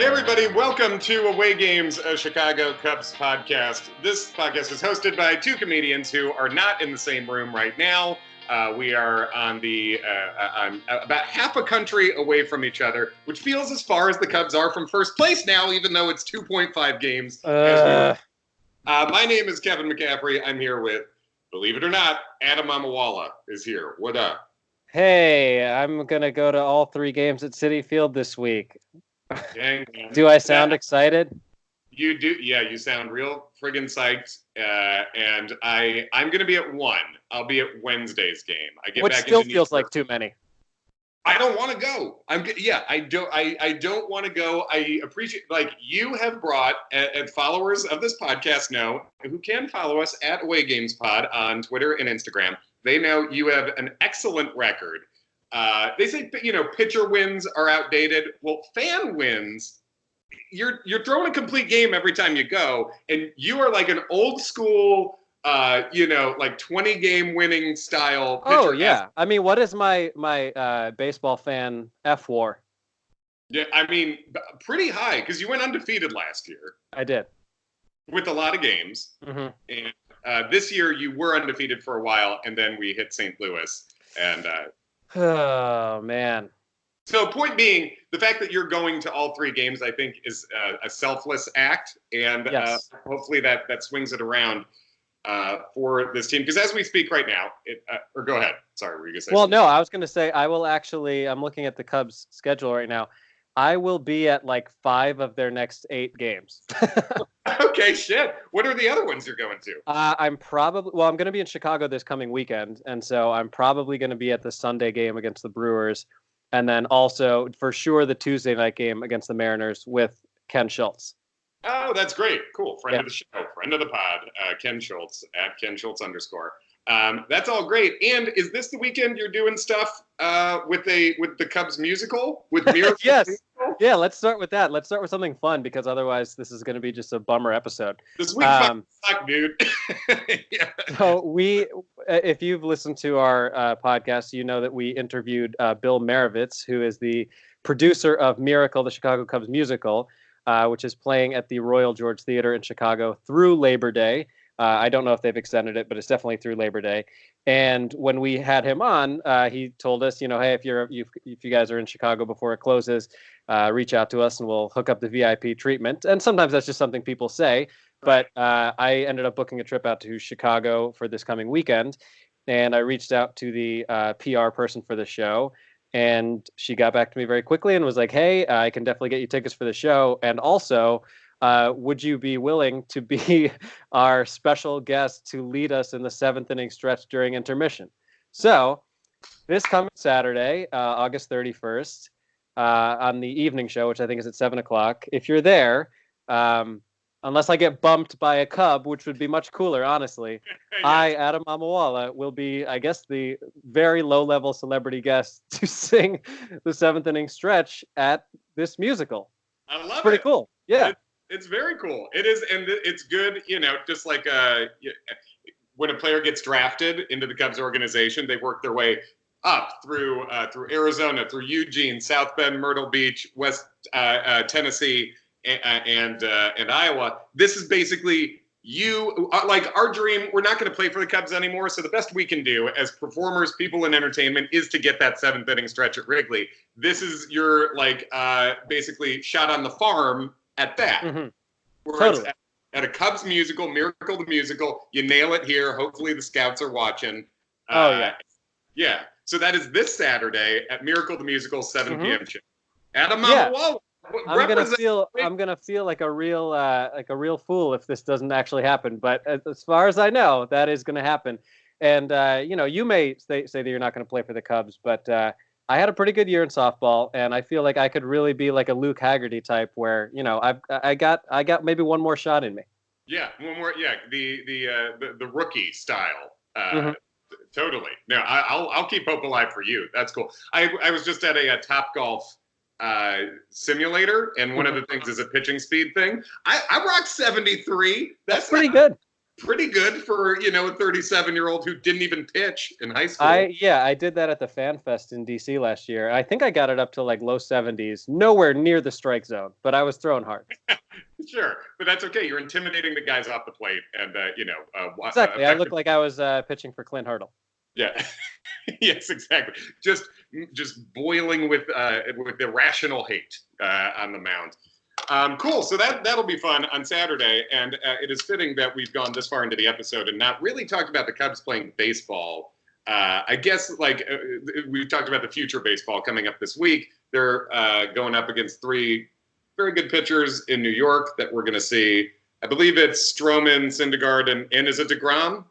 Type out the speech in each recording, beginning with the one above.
Hey everybody, welcome to Away Games, a Chicago Cubs podcast. This podcast is hosted by two comedians who are not in the same room right now. We are on about half a country away from each other, which feels as far as the Cubs are from first place now, even though it's 2.5 games. My name is Kevin McCaffrey. I'm here with, believe it or not, Adam Amawala is here. What up? Hey, I'm going to go to all three games at Citi Field this week. Dang, do I sound excited? You do. Yeah, you sound real friggin' psyched. And I'm going to be at 1. I'll be at Wednesday's game. Which still feels like too many. I don't want to go. I don't want to go. I appreciate, like, you have brought, and followers of this podcast know, who can follow us at Away Games Pod on Twitter and Instagram. They know you have an excellent record. They say, pitcher wins are outdated. Well, fan wins, you're throwing a complete game every time you go, and you are like an old school, like 20-game winning style pitcher. Oh, yeah. I mean, what is my baseball fan F-WAR? Yeah, I mean, pretty high, because you went undefeated last year. I did. With a lot of games. Mm-hmm. And this year you were undefeated for a while, and then we hit St. Louis, and... oh, man. So point being, the fact that you're going to all three games, I think, is a selfless act. And yes. Hopefully that swings it around for this team. Because as we speak right now, or go ahead. Sorry, were you going to say something? No, I was going to say I'm looking at the Cubs schedule right now. I will be at like 5 of their next 8 games. Okay, shit. What are the other ones you're going to? I'm going to be in Chicago this coming weekend, and so I'm probably going to be at the Sunday game against the Brewers, and then also, for sure, the Tuesday night game against the Mariners with Ken Schultz. Oh, that's great. Cool. Friend of the show, friend of the pod, Ken Schultz, at Ken Schultz _. That's all great. And is this the weekend you're doing stuff with the Cubs musical? With Miracle? Yes. Musical? Yeah, let's start with that. Let's start with something fun, because otherwise this is going to be just a bummer episode. This week fucking sucked, dude. Yeah. So if you've listened to our podcast, you know that we interviewed Bill Marovitz, who is the producer of Miracle, the Chicago Cubs musical, which is playing at the Royal George Theater in Chicago through Labor Day. I don't know if they've extended it, but it's definitely through Labor Day. And when we had him on, he told us, hey, if you guys are in Chicago before it closes, reach out to us and we'll hook up the VIP treatment. And sometimes that's just something people say. But I ended up booking a trip out to Chicago for this coming weekend. And I reached out to the PR person for the show. And she got back to me very quickly and was like, hey, I can definitely get you tickets for the show. And also, would you be willing to be our special guest to lead us in the 7th inning stretch during intermission? So this coming Saturday, August 31st, on the evening show, which I think is at 7 o'clock, if you're there, unless I get bumped by a Cub, which would be much cooler, honestly, yes. I, Adam Amawala, will be, I guess, the very low-level celebrity guest to sing the 7th inning stretch at this musical. I love it. It's pretty cool. Yeah. It's very cool. It is, and it's good, just like when a player gets drafted into the Cubs organization, they work their way up through Arizona, through Eugene, South Bend, Myrtle Beach, West Tennessee, and Iowa. This is basically like our dream. We're not going to play for the Cubs anymore, so the best we can do as performers, people in entertainment, is to get that 7th inning stretch at Wrigley. This is your basically shot on the farm at that. Mm-hmm. Totally. At a Cubs musical, Miracle the Musical, you nail it here. Hopefully the scouts are watching. Yeah. Yeah. So that is this Saturday at Miracle the Musical, 7 p.m. show. Adam Amawala. I'm gonna feel like a real fool if this doesn't actually happen. But as far as I know, that is gonna happen. And you may say that you're not gonna play for the Cubs, but I had a pretty good year in softball, and I feel like I could really be like a Luke Haggerty type, where I got maybe one more shot in me. Yeah, one more. Yeah, the rookie style. Mm-hmm. Totally. No, I'll keep hope alive for you. That's cool. I was just at a Top Golf simulator, and one of the things is a pitching speed thing. I rocked 73. That's pretty good. pretty good for, a 37-year-old who didn't even pitch in high school. I did that at the Fan Fest in DC last year. I think I got it up to like low 70s, nowhere near the strike zone, but I was throwing hard. Sure, but that's okay. You're intimidating the guys off the plate, and exactly. I looked like I was pitching for Clint Hurdle. Yeah. Yes, exactly. Just boiling with irrational hate on the mound. Cool. So that'll be fun on Saturday, and it is fitting that we've gone this far into the episode and not really talked about the Cubs playing baseball. I guess we've talked about the future baseball coming up this week. They're going up against 3 very good pitchers in New York that we're going to see. I believe it's Stroman, Syndergaard, and is it DeGrom?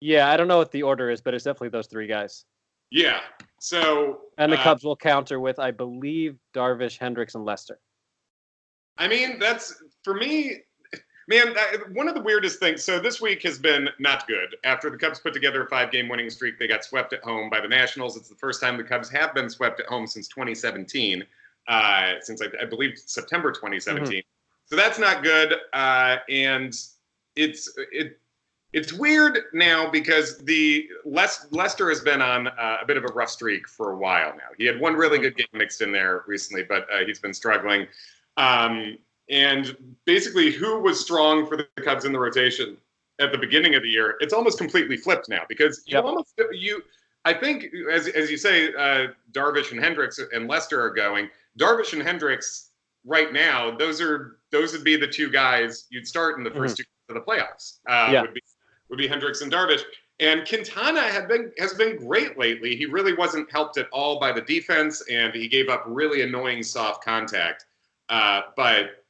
Yeah, I don't know what the order is, but it's definitely those 3 guys. Yeah. So. And the Cubs will counter with, I believe, Darvish, Hendricks, and Lester. I mean, that's, for me, man, one of the weirdest things. So this week has been not good. After the Cubs put together a 5-game winning streak, they got swept at home by the Nationals. It's the first time the Cubs have been swept at home since 2017, since I believe September 2017. Mm-hmm. So that's not good. And it's weird now because Lester has been on a bit of a rough streak for a while now. He had one really good game mixed in there recently, but he's been struggling. And basically, who was strong for the Cubs in the rotation at the beginning of the year? It's almost completely flipped now because I think, as you say, Darvish and Hendricks and Lester are going. Darvish and Hendricks right now, those would be the 2 guys you'd start in the first 2 of the playoffs. Would be Hendricks and Darvish. And Quintana has been great lately. He really wasn't helped at all by the defense, and he gave up really annoying soft contact. But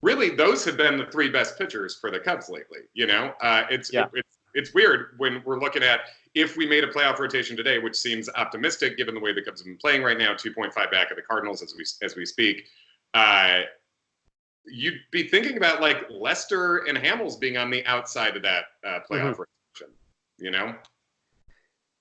really, those have been the 3 best pitchers for the Cubs lately. It's weird when we're looking at if we made a playoff rotation today, which seems optimistic given the way the Cubs have been playing right now, 2.5 back of the Cardinals as we speak. You'd be thinking about like Lester and Hamels being on the outside of that playoff rotation.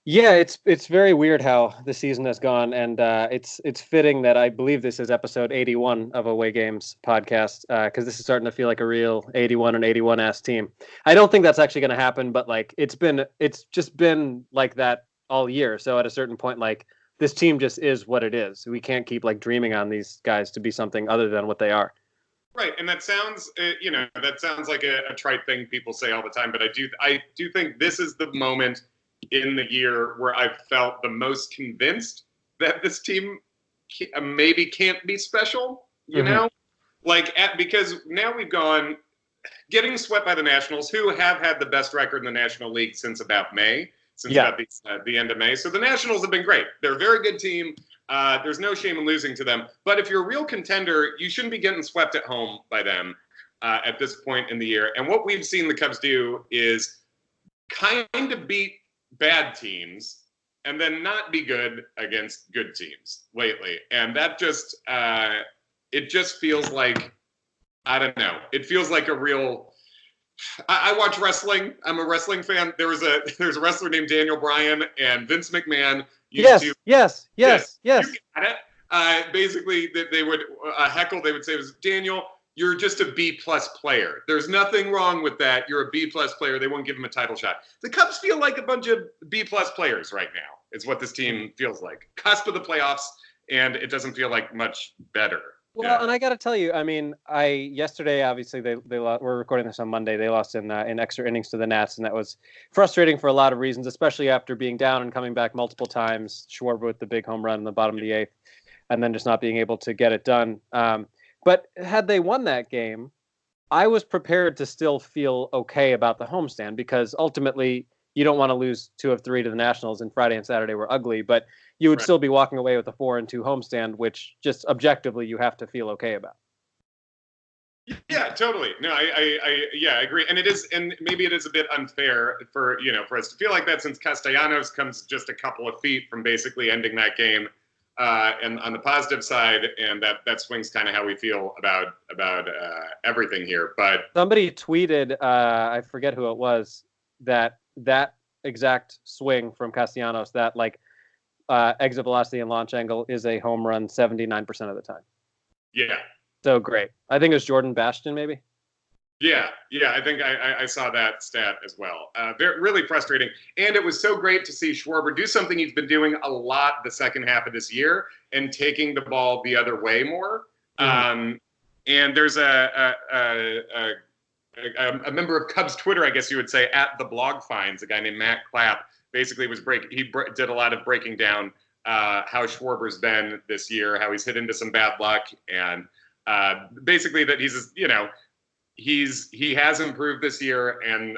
Yeah, it's very weird how the season has gone, and it's fitting that I believe this is episode 81 of Away Games podcast, because this is starting to feel like a real 81 and 81-ass team. I don't think that's actually going to happen, but like it's just been like that all year. So at a certain point, like this team just is what it is. We can't keep like dreaming on these guys to be something other than what they are. Right, and that sounds, like a trite thing people say all the time, but I do think this is the moment in the year where I've felt the most convinced that this team maybe can't be special, because now we've gone getting swept by the Nationals, who have had the best record in the National League since about May, about the end of May. So the Nationals have been great. They're a very good team. There's no shame in losing to them. But if you're a real contender, you shouldn't be getting swept at home by them at this point in the year. And what we've seen the Cubs do is kind of beat bad teams and then not be good against good teams lately. And that just, it just feels like, I don't know. It feels like a real, I watch wrestling. I'm a wrestling fan. There's a wrestler named Daniel Bryan and Vince McMahon. Yes. You got it. Basically, they would heckle. They would say, Daniel, you're just a B+ player. There's nothing wrong with that. You're a B+ player. They won't give him a title shot. The Cubs feel like a bunch of B+ players right now, is what this team feels like. Cusp of the playoffs, and it doesn't feel like much better. Well, and I got to tell you, I mean, yesterday, obviously, they lost, we're recording this on Monday. They lost in extra innings to the Nats, and that was frustrating for a lot of reasons, especially after being down and coming back multiple times. Schwarber with the big home run in the bottom of the 8th, and then just not being able to get it done. But had they won that game, I was prepared to still feel okay about the homestand, because ultimately you don't want to lose 2 of 3 to the Nationals, and Friday and Saturday were ugly, but you would still be walking away with a 4-2 homestand, which just objectively you have to feel okay about. Yeah, totally. No, I agree. And it is, and maybe it is a bit unfair for us to feel like that, since Castellanos comes just a couple of feet from basically ending that game. And on the positive side, and that swings kind of how we feel about everything here. But somebody tweeted, I forget who it was, that exact swing from Castellanos, that like exit velocity and launch angle, is a home run 79% of the time. Yeah. So great. I think it was Jordan Bastion, maybe. Yeah, I think I saw that stat as well. Really frustrating. And it was so great to see Schwarber do something he's been doing a lot the second half of this year and taking the ball the other way more. And there's a member of Cubs Twitter, I guess you would say, at the blog finds, a guy named Matt Clapp, basically did a lot of breaking down how Schwarber's been this year, how he's hit into some bad luck, and basically that he has improved this year, and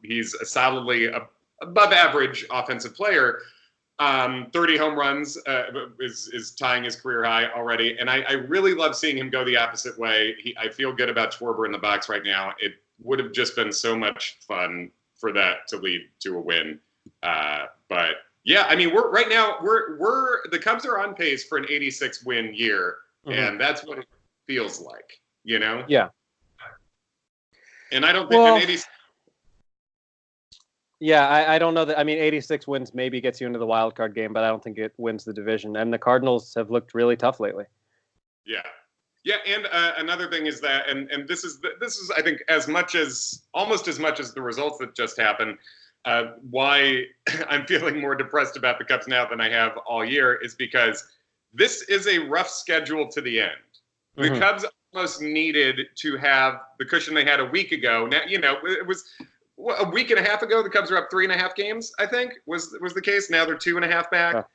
he's a solidly above average offensive player. 30 home runs is tying his career high already, and I really love seeing him go the opposite way. I feel good about Schwarber in the box right now. It would have just been so much fun for that to lead to a win, but yeah, I mean, we're the Cubs are on pace for an 86 win year, and that's what it feels like, Yeah. And I don't think an 86. Yeah, I don't know that. I mean, 86 wins maybe gets you into the wild card game, but I don't think it wins the division. And the Cardinals have looked really tough lately. Yeah, and another thing is that, and this is I think almost as much as the results that just happened. Why I'm feeling more depressed about the Cubs now than I have all year is because this is a rough schedule to the end. The Cubs almost needed to have the cushion they had a week ago. Now, it was a week and a half ago. The Cubs were up 3.5 games, I think, was the case. Now they're 2.5 back.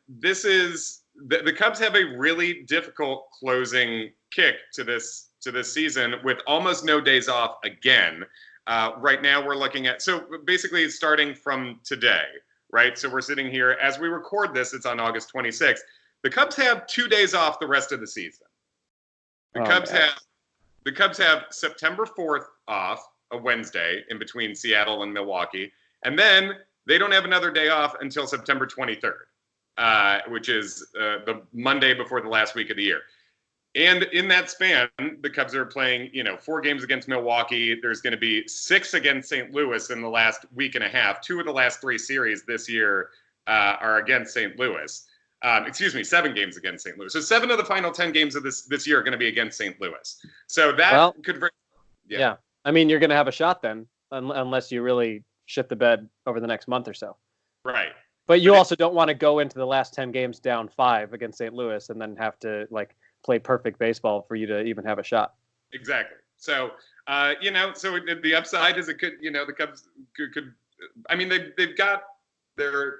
This is the Cubs have a really difficult closing kick to this season with almost no days off again. Right now we're looking at, so basically starting from today, right? So we're sitting here as we record this. It's on August 26th. The Cubs have 2 days off the rest of the season. The Cubs have September 4th off, a Wednesday, in between Seattle and Milwaukee, and then they don't have another day off until September 23rd, which is the Monday before the last week of the year. And in that span, the Cubs are playing, 4 games against Milwaukee. There's going to be 6 against St. Louis in the last week and a half. 2 of the last 3 series this year are against St. Louis. 7 games against St. Louis. So 7 of the final 10 games of this year are going to be against St. Louis. So that could. Yeah. I mean, you're going to have a shot then, unless you really shit the bed over the next month or so. Right. But you also don't want to go into the last 10 games down 5 against St. Louis and then have to play perfect baseball for you to even have a shot. Exactly. So, so the upside is it could, the Cubs could I mean, they've got their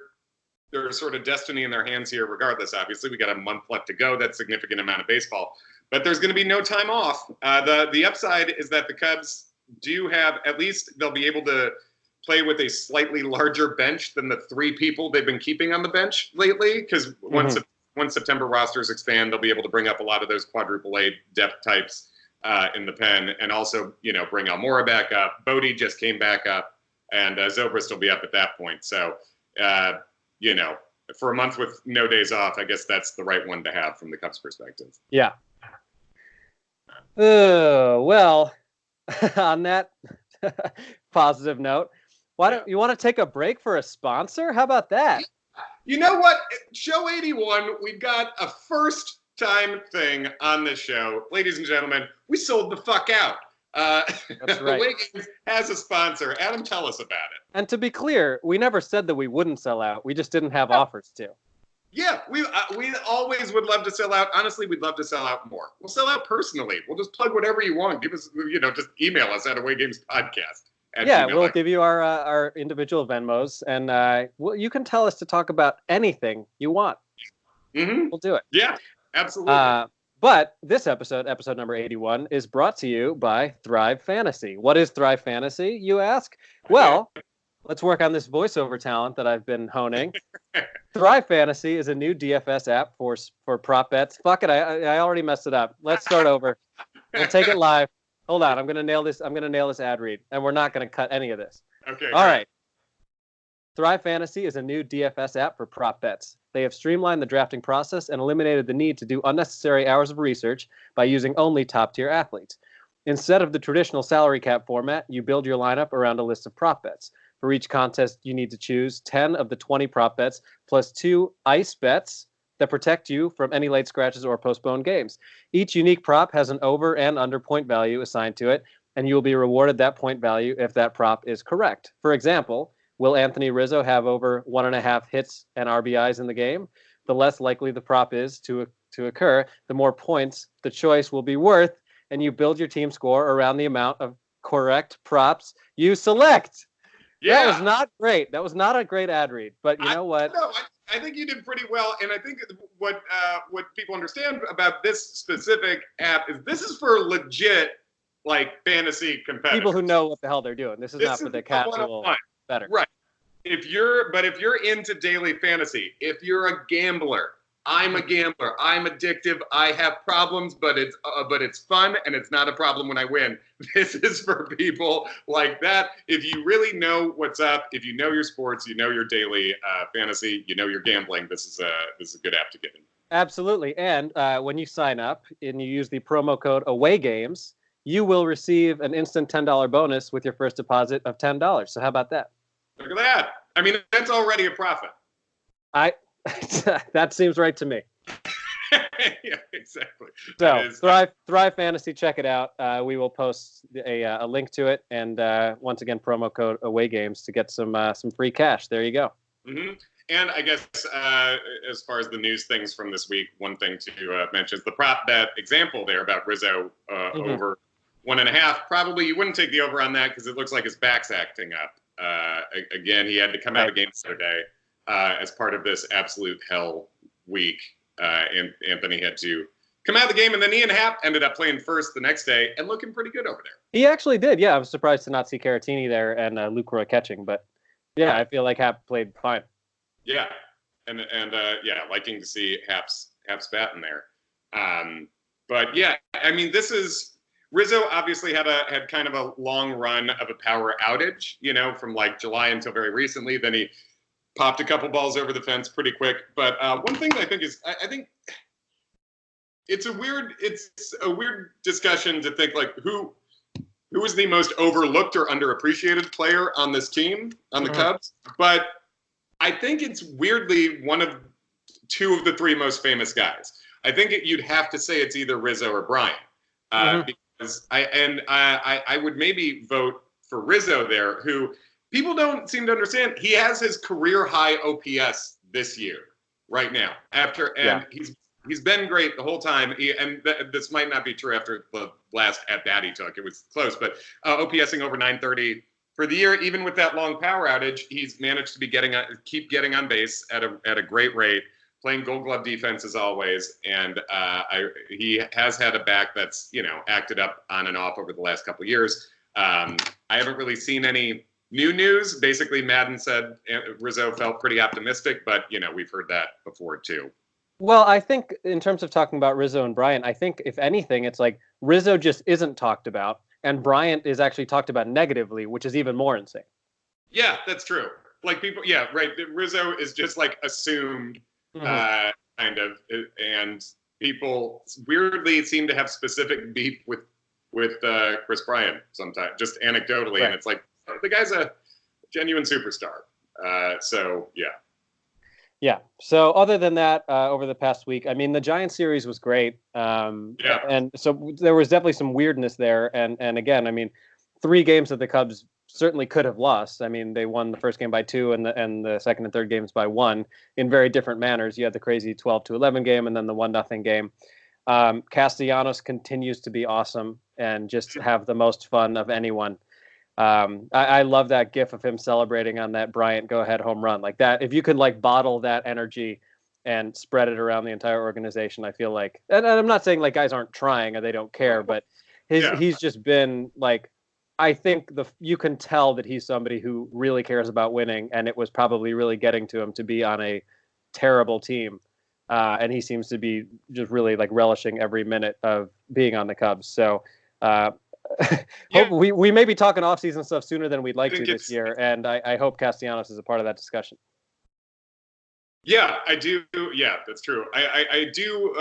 sort of destiny in their hands here regardless. Obviously, we got a month left to go. That's a significant amount of baseball. But there's going to be no time off. The upside is that the Cubs do have, at least they'll be able to play with a slightly larger bench than the 3 people they've been keeping on the bench lately. Because once September rosters expand, they'll be able to bring up a lot of those quadruple A depth types in the pen, and also, bring Almora back up. Bodie just came back up, and Zobrist will be up at that point. So, for a month with no days off, I guess that's the right one to have from the Cubs' perspective. Yeah. Well, on that positive note, why don't you want to take a break for a sponsor? How about that? You know what? Show 81, we've got a first-time thing on this show. Ladies and gentlemen, we sold the fuck out. That's right. Away Games has a sponsor. Adam, tell us about it. And to be clear, we never said that we wouldn't sell out. We just didn't have offers to. Yeah, we always would love to sell out. Honestly, we'd love to sell out more. We'll sell out personally. We'll just plug whatever you want. Give us, just email us at awaygamespodcast. Yeah, we'll give you our individual Venmos, and you can tell us to talk about anything you want. Mm-hmm. We'll do it. Yeah, absolutely. But this episode number 81, is brought to you by Thrive Fantasy. What is Thrive Fantasy, you ask? Well, let's work on this voiceover talent that I've been honing. Thrive Fantasy is a new DFS app for prop bets. Fuck it, I already messed it up. Let's start over. We'll take it live. Hold on, I'm gonna nail this ad read, and we're not gonna cut any of this. Okay. All right. Thrive Fantasy is a new DFS app for prop bets. They have streamlined the drafting process and eliminated the need to do unnecessary hours of research by using only top-tier athletes. Instead of the traditional salary cap format, you build your lineup around a list of prop bets. For each contest, you need to choose 10 of the 20 prop bets plus 2 ice bets that protect you from any late scratches or postponed games. Each unique prop has an over and under point value assigned to it, and you will be rewarded that point value if that prop is correct. For example, will Anthony Rizzo have over 1.5 hits and RBIs in the game? The less likely the prop is to occur, the more points the choice will be worth, and you build your team score around the amount of correct props you select. Yeah. That was not great. That was not a great ad read, but you know what? No, I think you did pretty well, and I think what people understand about this specific app is this is for legit like fantasy competitors. People who know what the hell they're doing. This is not for the casual better. Right. If you're into daily fantasy, if you're a gambler, I'm a gambler. I'm addictive. I have problems, but it's fun, and it's not a problem when I win. This is for people like that. If you really know what's up, if you know your sports, you know your daily fantasy, you know your gambling, this is a good app to get in. Absolutely. And when you sign up and you use the promo code awaygames, you will receive an instant $10 bonus with your first deposit of $10. So how about that? Look at that. I mean, that's already a profit. That seems right to me. Yeah, exactly. So Thrive Fantasy, check it out. We will post a link to it, and once again, promo code awaygames to get some free cash. There you go. Mm-hmm. And I guess as far as the news things from this week, one thing to mention is the prop bet example there about Rizzo over 1.5. Probably you wouldn't take the over on that because it looks like his back's acting up. Again, he had to come out of games today. As part of this absolute hell week, and Anthony had to come out of the game, and then Ian Happ ended up playing first the next day and looking pretty good over there. He actually did, yeah. I was surprised to not see Caratini there and Lucroy catching, but yeah, I feel like Happ played fine. Yeah, and liking to see Happ's bat in there. But yeah, I mean, this is Rizzo obviously had kind of a long run of a power outage, from like July until very recently. Then he popped a couple balls over the fence pretty quick. But one thing that I think is, I think it's a weird discussion to think like who is the most overlooked or underappreciated player on this team, on the Cubs. But I think it's weirdly one of two of the three most famous guys. I think you'd have to say it's either Rizzo or Bryant. Because I would maybe vote for Rizzo there, who people don't seem to understand. He has his career high OPS this year, right now. He's been great the whole time. This might not be true after the last at bat he took. It was close, but OPSing over 930 for the year. Even with that long power outage, he's managed to keep getting on base at a great rate, playing Gold Glove defense as always, and he has had a back that's acted up on and off over the last couple of years. I haven't really seen any new news. Basically, Madden said Rizzo felt pretty optimistic, but we've heard that before too. Well, I think in terms of talking about Rizzo and Bryant, I think if anything, it's like Rizzo just isn't talked about, and Bryant is actually talked about negatively, which is even more insane. Yeah, that's true. Like people, yeah, right. Rizzo is just like assumed, kind of, and people weirdly seem to have specific beef with Chris Bryant sometimes, just anecdotally, right. And it's like the guy's a genuine superstar. So yeah. Yeah. So other than that, over the past week, I mean, the Giants series was great. And so there was definitely some weirdness there. And again, I mean, 3 games that the Cubs certainly could have lost. I mean, they won the first game by 2 and the second and third games by 1 in very different manners. You had the crazy 12-11 game and then the 1-0 game. Castellanos continues to be awesome and just have the most fun of anyone. I love that gif of him celebrating on that Bryant go-ahead home run like that. If you could like bottle that energy and spread it around the entire organization, I feel like, and I'm not saying like guys aren't trying or they don't care, but he's just been like, I think you can tell that he's somebody who really cares about winning, and it was probably really getting to him to be on a terrible team. And he seems to be just really like relishing every minute of being on the Cubs. So, we may be talking off-season stuff sooner than we'd like to this year, and I hope Castellanos is a part of that discussion. Yeah, I do. Yeah, that's true. I do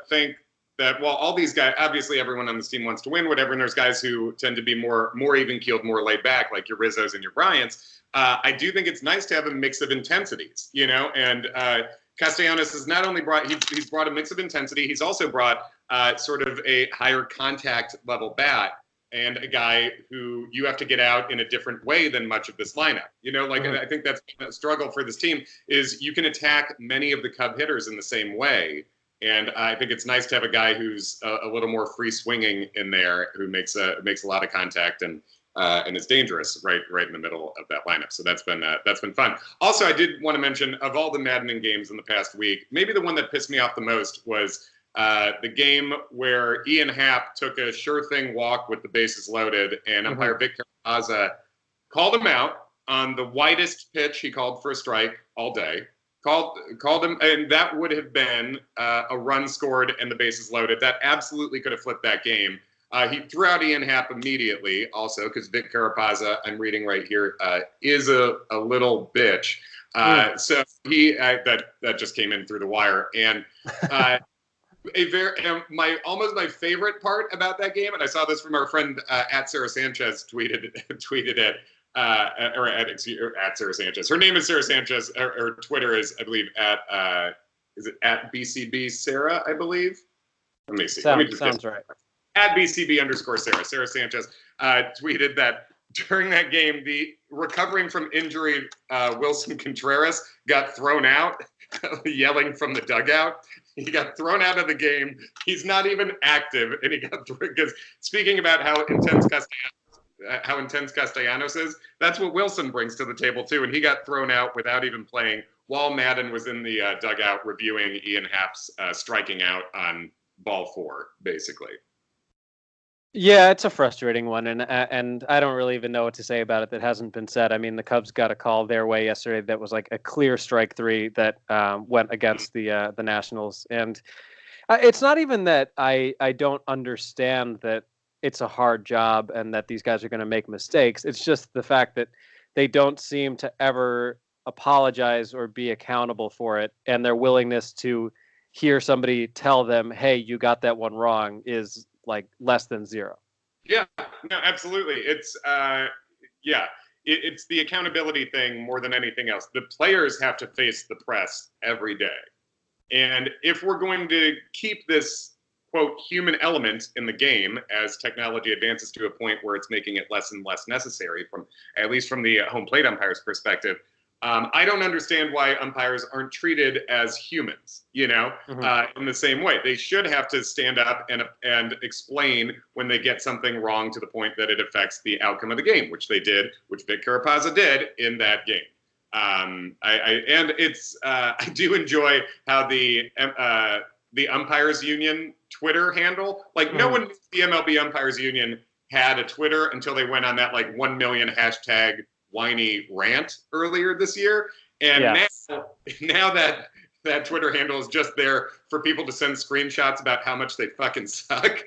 think that while all these guys, obviously everyone on this team wants to win, whatever, and there's guys who tend to be more even-keeled, more laid back, like your Rizzos and your Bryants, I do think it's nice to have a mix of intensities, and Castellanos has not only brought he's brought a mix of intensity, he's also brought sort of a higher contact level bat and a guy who you have to get out in a different way than much of this lineup. I think that's a struggle for this team is you can attack many of the Cub hitters in the same way. And I think it's nice to have a guy who's a little more free swinging in there, who makes a lot of contact and is dangerous right in the middle of that lineup. So that's been fun. Also, I did want to mention, of all the maddening games in the past week, maybe the one that pissed me off the most was the game where Ian Happ took a sure thing walk with the bases loaded, and umpire Vic Carapazza called him out on the widest pitch he called for a strike all day. Called him, and that would have been a run scored and the bases loaded. That absolutely could have flipped that game. He threw out Ian Happ immediately, also because Vic Carapazza, I'm reading right here, is a little bitch. So he that just came in through the wire, and my favorite part about that game, and I saw this from our friend at Sarah Sanchez tweeted it. Or at Sarah Sanchez. Her name is Sarah Sanchez. Her Twitter is, I believe, is it at BCB Sarah, I believe? Let me see. Sounds right. At BCB_Sarah. Sarah Sanchez tweeted that during that game, the recovering from injury Wilson Contreras got thrown out, yelling from the dugout. He got thrown out of the game. He's not even active, and he got because speaking about how intense Castellanos is, that's what Wilson brings to the table too, and he got thrown out without even playing while Madden was in the dugout reviewing Ian Happ's striking out on ball 4, basically. Yeah, it's a frustrating one, and I don't really even know what to say about it that hasn't been said. I mean, the Cubs got a call their way yesterday that was like a clear strike 3 that went against the Nationals, and it's not even that I don't understand that it's a hard job and that these guys are going to make mistakes. It's just the fact that they don't seem to ever apologize or be accountable for it, and their willingness to hear somebody tell them, "Hey, you got that one wrong," is like less than 0. Yeah, no, absolutely. It's it's the accountability thing more than anything else. The players have to face the press every day, and if we're going to keep this quote human element in the game as technology advances to a point where it's making it less and less necessary, from at least from the home plate umpire's perspective, I don't understand why umpires aren't treated as humans, in the same way. They should have to stand up and explain when they get something wrong to the point that it affects the outcome of the game, which they did, which Vic Carapazza did in that game. I do enjoy how the umpires union Twitter handle, no one knew the MLB umpires union had a Twitter until they went on that 1 million hashtag whiny rant earlier this year. And now that Twitter handle is just there for people to send screenshots about how much they fucking suck.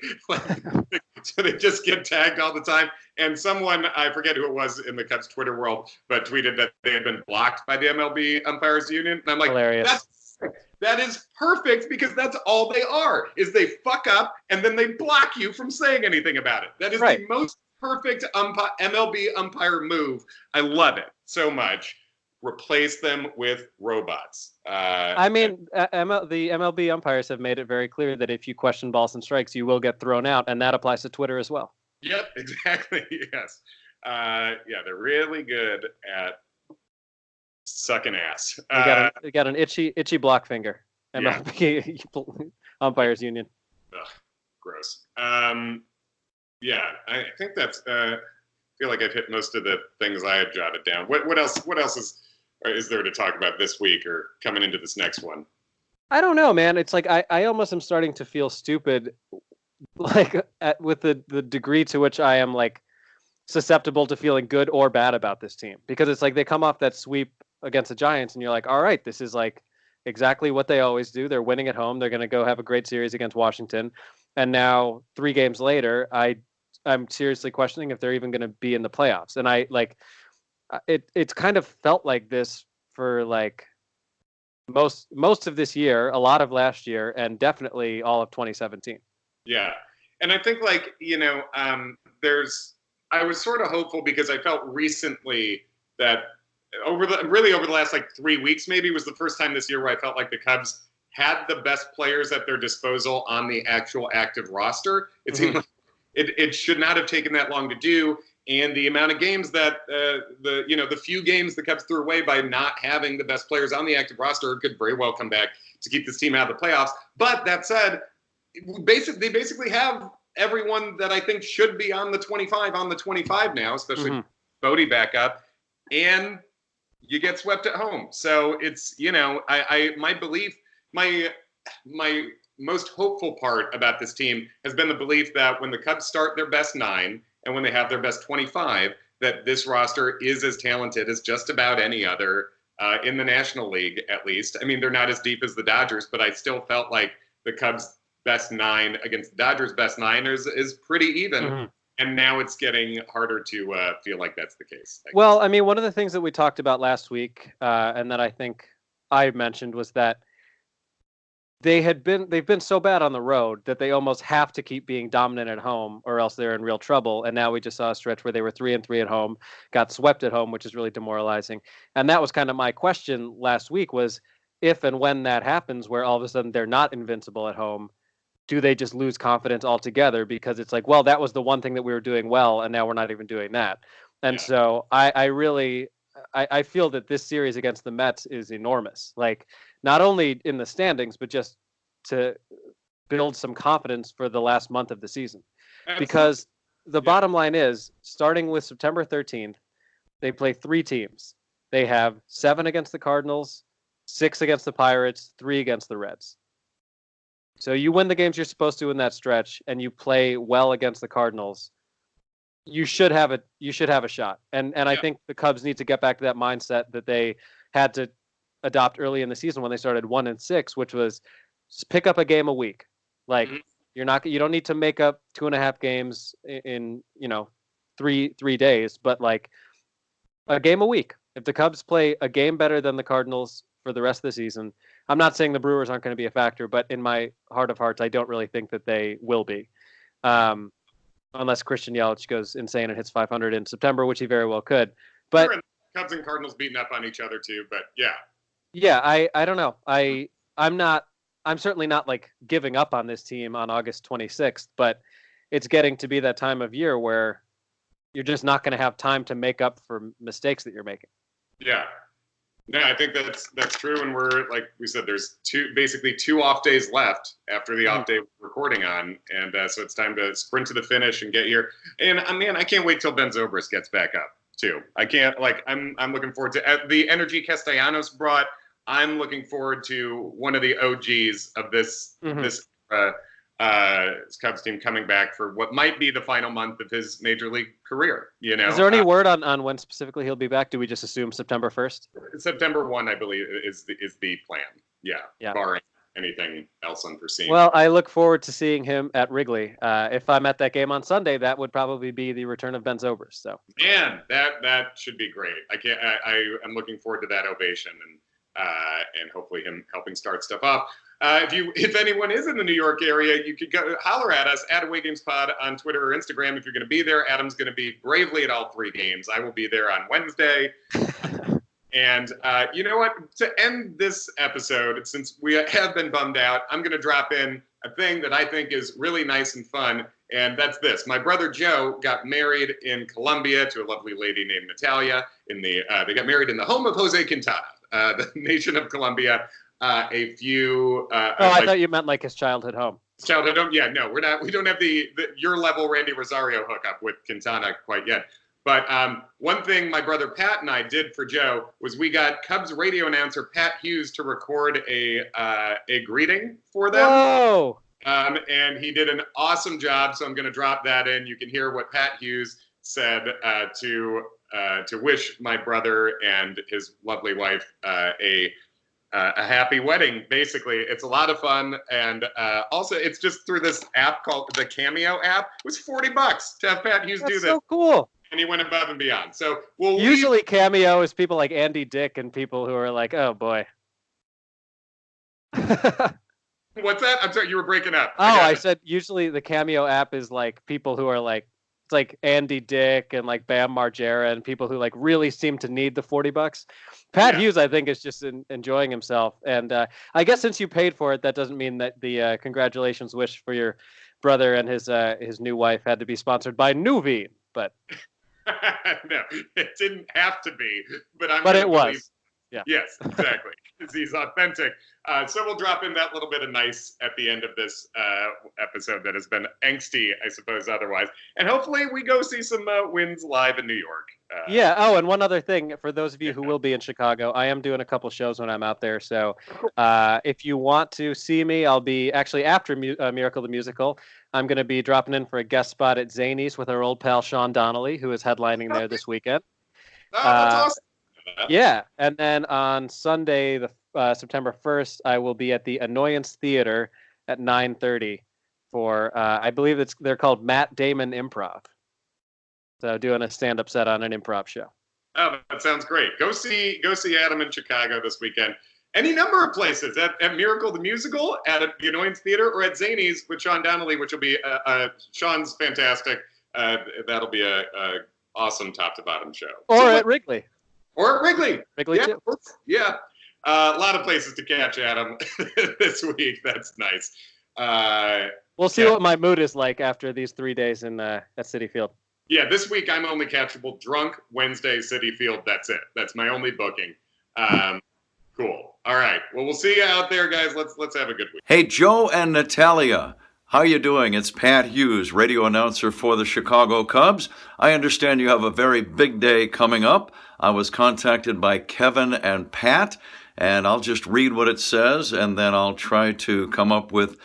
So they just get tagged all the time. And someone, I forget who it was in the Cubs Twitter world, but tweeted that they had been blocked by the MLB umpires union. And I'm like, hilarious. That is perfect, because that's all they are, is they fuck up and then they block you from saying anything about it. That is the most perfect MLB umpire move. I love it so much. Replace them with robots. The MLB umpires have made it very clear that if you question balls and strikes, you will get thrown out, and that applies to Twitter as well. Yep, exactly. Yes. They're really good at sucking ass. We got an itchy block finger. MLB umpires union. Ugh, gross. I think that's. I feel like I've hit most of the things I had jotted down. What else? What else is there to talk about this week or coming into this next one? I don't know, man. It's like I almost am starting to feel stupid, with the degree to which I am susceptible to feeling good or bad about this team, because it's like they come off that sweep against the Giants and you're like, all right, this is exactly what they always do. They're winning at home. They're going to go have a great series against Washington. And now 3 games later, I'm seriously questioning if they're even going to be in the playoffs. And it's kind of felt like this for most of this year, a lot of last year, and definitely all of 2017. Yeah. And I think I was sort of hopeful because I felt recently that over the last like 3 weeks, maybe was the first time this year where I felt like the Cubs had the best players at their disposal on the actual active roster. It seemed like it should not have taken that long to do. And the amount of games that the few games the Cubs threw away by not having the best players on the active roster could very well come back to keep this team out of the playoffs. But that said, they basically have everyone that I think should be on the 25 now, especially Bodie back up, and you get swept at home. So it's, my belief, my most hopeful part about this team has been the belief that when the Cubs start their best 9 and when they have their best 25, that this roster is as talented as just about any other in the National League, at least. I mean, they're not as deep as the Dodgers, but I still felt like the Cubs' best 9 against the Dodgers' best 9 is pretty even. And now it's getting harder to feel like that's the case. Well, I mean, one of the things that we talked about last week, and that I think I mentioned, was that they've been so bad on the road that they almost have to keep being dominant at home, or else they're in real trouble. And now we just saw a stretch where they were 3-3 at home, got swept at home, which is really demoralizing. And that was kind of my question last week: was if and when that happens, where all of a sudden they're not invincible at home, do they just lose confidence altogether? Because it's like, well, that was the one thing that we were doing well, and now we're not even doing that. And so I really feel that this series against the Mets is enormous. Like, not only in the standings, but just to build some confidence for the last month of the season. Absolutely. Because the bottom line is, starting with September 13th, they play 3 teams. They have 7 against the Cardinals, 6 against the Pirates, 3 against the Reds. So you win the games you're supposed to in that stretch, and you play well against the Cardinals, you should have a shot. And I think the Cubs need to get back to that mindset that they had to adopt early in the season when they started 1-6, which was just pick up a game a week. Like, you don't need to make up 2.5 games in 3 days, but like a game a week. If the Cubs play a game better than the Cardinals for the rest of the season, I'm not saying the Brewers aren't going to be a factor, but in my heart of hearts, I don't really think that they will be. Unless Christian Yelich goes insane and hits 500 in September, which he very well could. But sure, Cubs and Cardinals beating up on each other too, but yeah. Yeah, I don't know. I'm certainly not like giving up on this team on August 26th, but it's getting to be that time of year where you're just not going to have time to make up for mistakes that you're making. Yeah. No, I think that's true, and we're, like we said, there's basically 2 off days left after the off day we're recording on, and so it's time to sprint to the finish and get here. And man, I can't wait till Ben Zobrist gets back up too. I can't, like, I'm looking forward to the energy Castellanos brought. I'm looking forward to one of the OGs of this Cubs team coming back for what might be the final month of his major league career. Is there any word on when specifically he'll be back? Do we just assume September 1st? September 1, I believe, is the plan. Yeah. Barring anything else unforeseen. Well, I look forward to seeing him at Wrigley. If I'm at that game on Sunday, that would probably be the return of Ben Zobrist. So, man, that should be great. I'm looking forward to that ovation and hopefully him helping start stuff off. If anyone is in the New York area, you could go holler at us at awaygamespod on Twitter or Instagram if you're going to be there. Adam's going to be bravely at all 3 games. I will be there on Wednesday. And you know what? To end this episode, since we have been bummed out, I'm going to drop in a thing that I think is really nice and fun, and that's this. My brother Joe got married in Colombia to a lovely lady named Natalia. They got married in the home of Jose Quintana, the nation of Colombia. I thought you meant like his childhood home. Childhood home? Yeah, no, we're not. We don't have the your level Randy Rosario hookup with Quintana quite yet. But one thing my brother Pat and I did for Joe was we got Cubs radio announcer Pat Hughes to record a greeting for them. Whoa! And he did an awesome job. So I'm going to drop that in. You can hear what Pat Hughes said to wish my brother and his lovely wife a happy wedding. Basically, it's a lot of fun, and also it's just through this app called the Cameo app. It was $40 to have Pat Hughes do this. That's so cool. And he went above and beyond. So usually Cameo is people like Andy Dick and people who are like, oh boy. What's that? I'm sorry, you were breaking up. I said usually the Cameo app is like people who are like It's like Andy Dick and like Bam Margera and people who like really seem to need the $40. Pat Hughes, I think, is just enjoying himself. And I guess since you paid for it, that doesn't mean that the congratulations wish for your brother and his new wife had to be sponsored by Nuveen. But no, it didn't have to be, but it was. Yeah. Yes, exactly. Because he's authentic. So we'll drop in that little bit of nice at the end of this episode that has been angsty, I suppose, otherwise. And hopefully we go see some wins live in New York. Yeah. Oh, and one other thing for those of you who will be in Chicago, I am doing a couple shows when I'm out there. So if you want to see me, I'll be actually after Miracle the Musical. I'm going to be dropping in for a guest spot at Zany's with our old pal Sean Donnelly, who is headlining there this weekend. Oh, that's awesome. Yeah, and then on Sunday, the September 1st, I will be at the Annoyance Theater at 9:30 for I believe they're called Matt Damon Improv. So doing a stand-up set on an improv show. Oh, that sounds great. Go see Adam in Chicago this weekend. Any number of places at Miracle the Musical, at the Annoyance Theater, or at Zany's with Sean Donnelly, which will be Sean's fantastic. That'll be a awesome top to bottom show. Or at Wrigley. Or at Wrigley. Wrigley yeah, too. Yeah. A lot of places to catch Adam this week. That's nice. We'll see what my mood is like after these 3 days in at Citi Field. Yeah, this week I'm only catchable drunk Wednesday, Citi Field. That's it. That's my only booking. Cool. All right. Well, we'll see you out there, guys. Let's have a good week. Hey, Joe and Natalia. How you doing? It's Pat Hughes, radio announcer for the Chicago Cubs. I understand you have a very big day coming up. I was contacted by Kevin and Pat, and I'll just read what it says, and then I'll try to come up with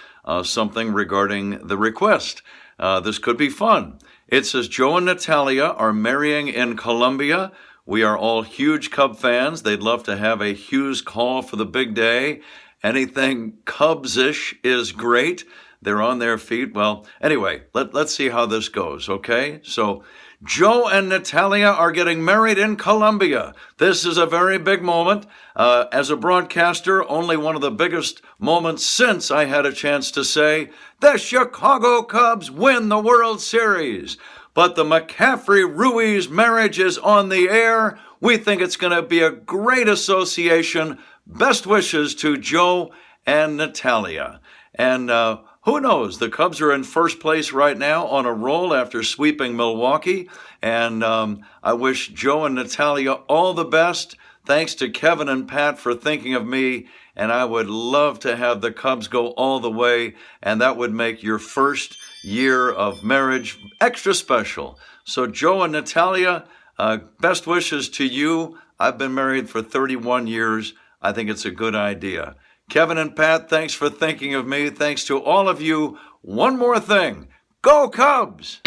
something regarding the request. This could be fun. It says, Joe and Natalia are marrying in Colombia. We are all huge Cub fans. They'd love to have a Hughes call for the big day. Anything Cubs-ish is great. They're on their feet. Well, anyway, let's see how this goes, okay? So Joe and Natalia are getting married in Colombia. This is a very big moment. As a broadcaster, only one of the biggest moments since I had a chance to say, the Chicago Cubs win the World Series. But the McCaffrey-Ruiz marriage is on the air. We think it's going to be a great association. Best wishes to Joe and Natalia. And who knows? The Cubs are in first place right now on a roll after sweeping Milwaukee. And I wish Joe and Natalia all the best. Thanks to Kevin and Pat for thinking of me. And I would love to have the Cubs go all the way. And that would make your first year of marriage extra special. So Joe and Natalia, best wishes to you. I've been married for 31 years. I think it's a good idea. Kevin and Pat, thanks for thinking of me. Thanks to all of you. One more thing. Go Cubs!